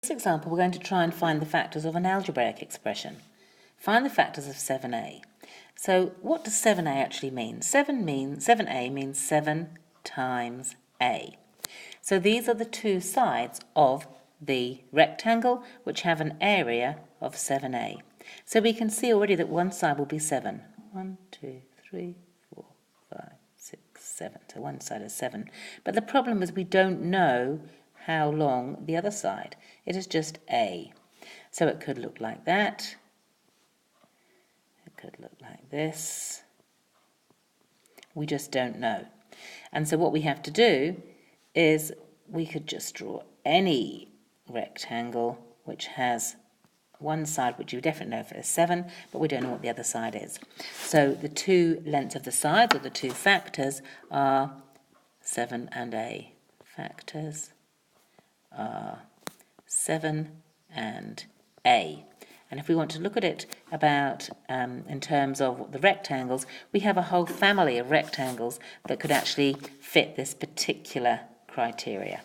In this example, we're going to try and find the factors of an algebraic expression. Find the factors of 7a. So what does 7a actually mean? 7a means 7 times a. So these are the two sides of the rectangle which have an area of 7a. So we can see already that one side will be 7. 1, 2, 3, 4, 5, 6, 7. So one side is 7. But the problem is we don't know how long the other side. It is just a. So it could look like that. It could look like this. We just don't know. And so what we have to do is we could just draw any rectangle which has one side which you definitely know is 7, but we don't know what the other side is. So the two lengths of the sides, or the two factors, are 7 and a. Factors are 7 and a. And if we want to look at it about in terms of the rectangles, we have a whole family of rectangles that could actually fit this particular criteria.